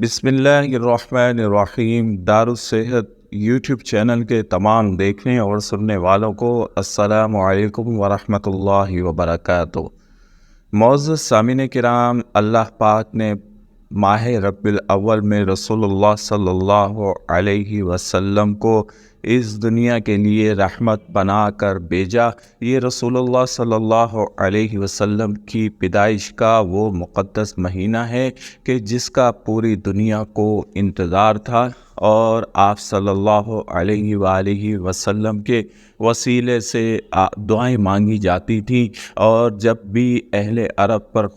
بسم اللہ الرحمن الرحیم۔ دارالصحت یوٹیوب چینل کے تمام دیکھنے اور سننے والوں کو السلام علیکم ورحمۃ اللہ وبرکاتہ۔ معزز سامعین کرام، اللہ پاک نے ماہ ربیع الاول میں رسول اللہ صلی اللہ علیہ وسلم کو اس دنیا کے لیے رحمت بنا کر بھیجا۔ یہ رسول اللہ صلی اللہ علیہ وسلم کی پیدائش کا وہ مقدس مہینہ ہے کہ جس کا پوری دنیا کو انتظار تھا، اور آپ صلی اللہ علیہ وآلہ وسلم کے وسیلے سے دعائیں مانگی جاتی تھیں، اور جب بھی اہل عرب پر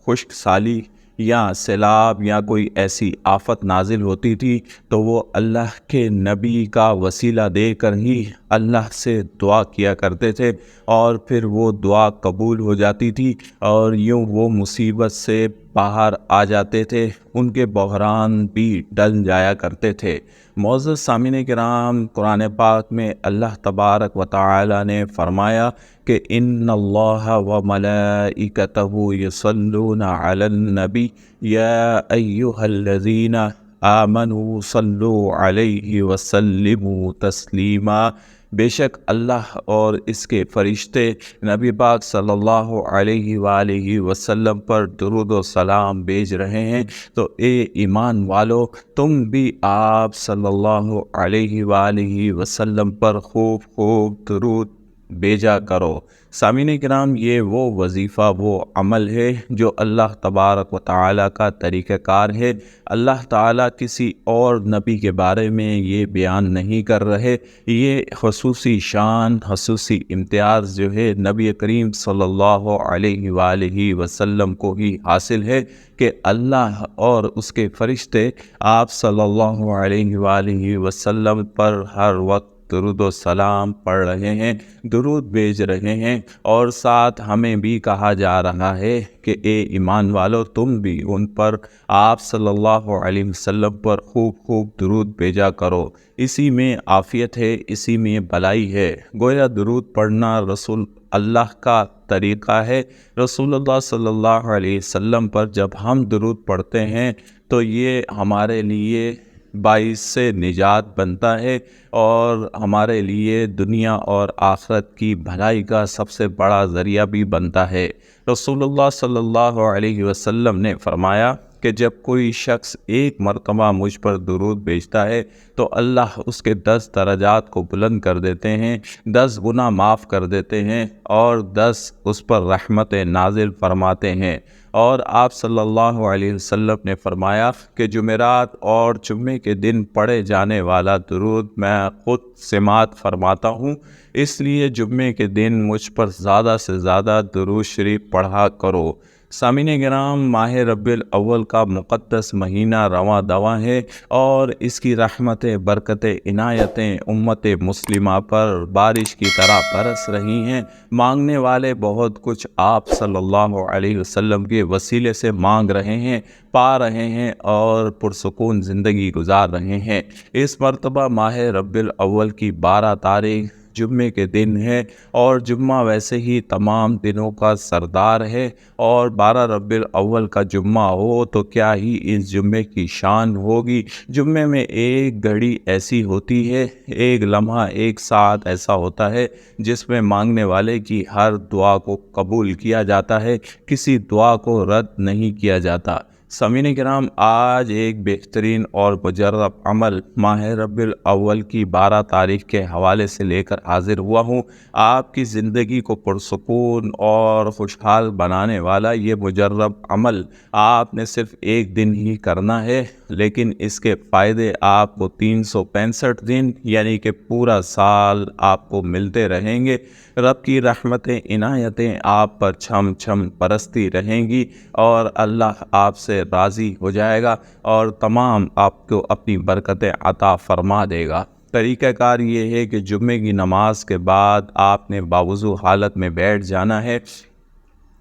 خشک سالی یا سیلاب یا کوئی ایسی آفت نازل ہوتی تھی تو وہ اللہ کے نبی کا وسیلہ دے کر ہی اللہ سے دعا کیا کرتے تھے، اور پھر وہ دعا قبول ہو جاتی تھی اور یوں وہ مصیبت سے باہر آ جاتے تھے، ان کے بحران بھی ٹل جایا کرتے تھے۔ معزز سامعین کرام، قرآن پاک میں اللہ تبارک و تعالی نے فرمایا کہ ان اللہ و ملائکتہ یصلون علی النبی یا ایھا الذین آمنوا صلوا علیہ وسلموا تسلیما۔ بے شک اللہ اور اس کے فرشتے نبی پاک صلی اللہ علیہ وآلہ وسلم پر درود و سلام بھیج رہے ہیں، تو اے ایمان والو، تم بھی آپ صلی اللہ علیہ وآلہ وسلم پر خوب خوب درود بھیجا کرو۔ سامعین کرام، یہ وہ وظیفہ، وہ عمل ہے جو اللہ تبارک و تعالیٰ کا طریقہ کار ہے۔ اللہ تعالیٰ کسی اور نبی کے بارے میں یہ بیان نہیں کر رہے، یہ خصوصی شان، خصوصی امتیاز جو ہے نبی کریم صلی اللہ علیہ وآلہ وسلم کو ہی حاصل ہے کہ اللہ اور اس کے فرشتے آپ صلی اللہ علیہ وآلہ وسلم پر ہر وقت درود و سلام پڑھ رہے ہیں، درود بھیج رہے ہیں، اور ساتھ ہمیں بھی کہا جا رہا ہے کہ اے ایمان والو، تم بھی ان پر، آپ صلی اللہ علیہ وسلم پر خوب خوب درود بھیجا کرو۔ اسی میں عافیت ہے، اسی میں بلائی ہے۔ گویا درود پڑھنا رسول اللہ کا طریقہ ہے۔ رسول اللہ صلی اللہ علیہ وسلم پر جب ہم درود پڑھتے ہیں تو یہ ہمارے لیے باعث سے نجات بنتا ہے، اور ہمارے لیے دنیا اور آخرت کی بھلائی کا سب سے بڑا ذریعہ بھی بنتا ہے۔ رسول اللہ صلی اللہ علیہ وسلم نے فرمایا کہ جب کوئی شخص ایک مرتبہ مجھ پر درود بھیجتا ہے تو اللہ اس کے 10 درجات کو بلند کر دیتے ہیں، 10 گناہ معاف کر دیتے ہیں، اور 10 اس پر رحمتیں نازل فرماتے ہیں۔ اور آپ صلی اللہ علیہ وسلم نے فرمایا کہ جمعرات اور جمعے کے دن پڑھے جانے والا درود میں خود سماعت فرماتا ہوں، اس لیے جمعے کے دن مجھ پر زیادہ سے زیادہ درود شریف پڑھا کرو۔ سامعین کرام، ماہ ربیع الاول کا مقدس مہینہ رواں دواں ہے، اور اس کی رحمتیں، برکتیں، عنایتیں امت مسلمہ پر بارش کی طرح برس رہی ہیں۔ مانگنے والے بہت کچھ آپ صلی اللہ علیہ وسلم کے وسیلے سے مانگ رہے ہیں، پا رہے ہیں، اور پرسکون زندگی گزار رہے ہیں۔ اس مرتبہ ماہ ربیع الاول کی 12 تاریخ جمعے کے دن ہے، اور جمعہ ویسے ہی تمام دنوں کا سردار ہے، اور 12 ربیع الاول کا جمعہ ہو تو کیا ہی اس جمعے کی شان ہوگی۔ جمعے میں ایک گھڑی ایسی ہوتی ہے، ایک لمحہ، ایک ساتھ ایسا ہوتا ہے جس میں مانگنے والے کی ہر دعا کو قبول کیا جاتا ہے، کسی دعا کو رد نہیں کیا جاتا۔ سامعین کرام، آج ایک بہترین اور مجرب عمل ماہ ربیع الاول کی 12 تاریخ کے حوالے سے لے کر حاضر ہوا ہوں۔ آپ کی زندگی کو پرسکون اور خوشحال بنانے والا یہ مجرب عمل آپ نے صرف ایک دن ہی کرنا ہے، لیکن اس کے فائدے آپ کو 365 دن یعنی کہ پورا سال آپ کو ملتے رہیں گے۔ رب کی رحمتیں، عنایتیں آپ پر چھم چھم برستی رہیں گی، اور اللہ آپ سے راضی ہو جائے گا اور تمام آپ کو اپنی برکتیں عطا فرما دے گا۔ طریقہ کار یہ ہے کہ جمعے کی نماز کے بعد آپ نے باوضو حالت میں بیٹھ جانا ہے۔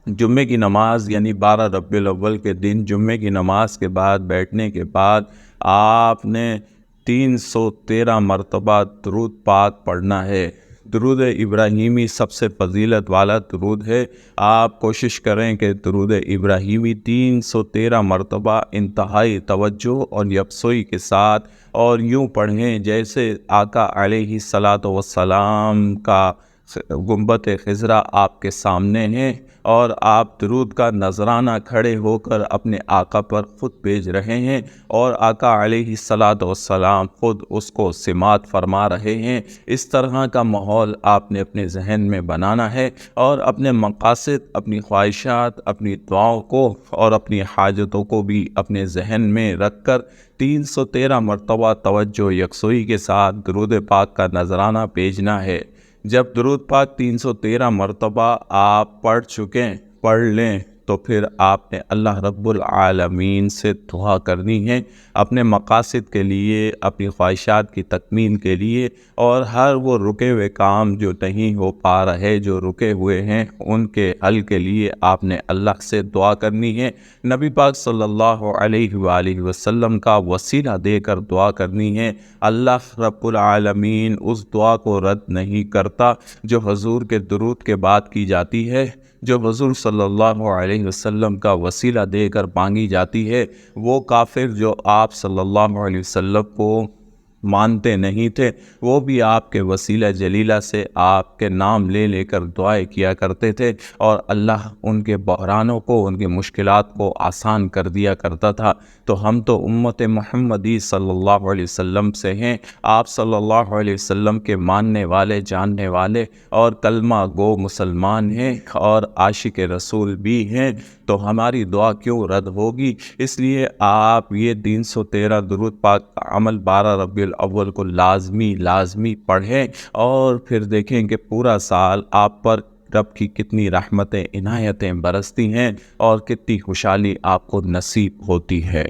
جمعے کی نماز یعنی 12 ربیع الاول کے دن جمعے کی نماز کے بعد بیٹھنے کے بعد آپ نے 313 مرتبہ درود پاک پڑھنا ہے۔ درود ابراہیمی سب سے فضیلت والا درود ہے۔ آپ کوشش کریں کہ درود ابراہیمی 313 مرتبہ انتہائی توجہ اور یکسوئی کے ساتھ اور یوں پڑھیں جیسے آقا علیہ الصلاۃ والسلام کا گنبد خضرا آپ کے سامنے ہیں اور آپ درود کا نذرانہ کھڑے ہو کر اپنے آقا پر خود بھیج رہے ہیں اور آقا علیہ الصلاۃ والسلام خود اس کو سماعت فرما رہے ہیں۔ اس طرح کا ماحول آپ نے اپنے ذہن میں بنانا ہے اور اپنے مقاصد، اپنی خواہشات، اپنی دعاؤں کو اور اپنی حاجتوں کو بھی اپنے ذہن میں رکھ کر 313 مرتبہ توجہ یکسوئی کے ساتھ درود پاک کا نذرانہ بھیجنا ہے۔ جب درود پاک 313 مرتبہ آپ پڑھ لیں تو پھر آپ نے اللہ رب العالمین سے دعا کرنی ہے اپنے مقاصد کے لیے، اپنی خواہشات کی تکمیل کے لیے اور ہر وہ رکے ہوئے کام جو نہیں ہو پا رہے، جو رکے ہوئے ہیں، ان کے حل کے لیے آپ نے اللہ سے دعا کرنی ہے۔ نبی پاک صلی اللہ علیہ وآلہ وسلم کا وسیلہ دے کر دعا کرنی ہے۔ اللہ رب العالمین اس دعا کو رد نہیں کرتا جو حضور کے درود کے بعد کی جاتی ہے، جو حضور صلی اللہ علیہ وسلم کا وسیلہ دے کر مانگی جاتی ہے۔ وہ کافر جو آپ صلی اللہ علیہ وسلم کو مانتے نہیں تھے، وہ بھی آپ کے وسیلہ جلیلہ سے آپ کے نام لے لے کر دعائیں کیا کرتے تھے اور اللہ ان کے بحرانوں کو، ان کی مشکلات کو آسان کر دیا کرتا تھا۔ تو ہم تو امت محمدی صلی اللہ علیہ وسلم سے ہیں، آپ صلی اللہ علیہ وسلم کے ماننے والے، جاننے والے اور کلمہ گو مسلمان ہیں اور عاشق رسول بھی ہیں، تو ہماری دعا کیوں رد ہوگی؟ اس لیے آپ یہ 313 درود پاک کا عمل 12 ربیع الاول کو لازمی پڑھیں اور پھر دیکھیں کہ پورا سال آپ پر رب کی کتنی رحمتیں، عنایتیں برستی ہیں اور کتنی خوشحالی آپ کو نصیب ہوتی ہے۔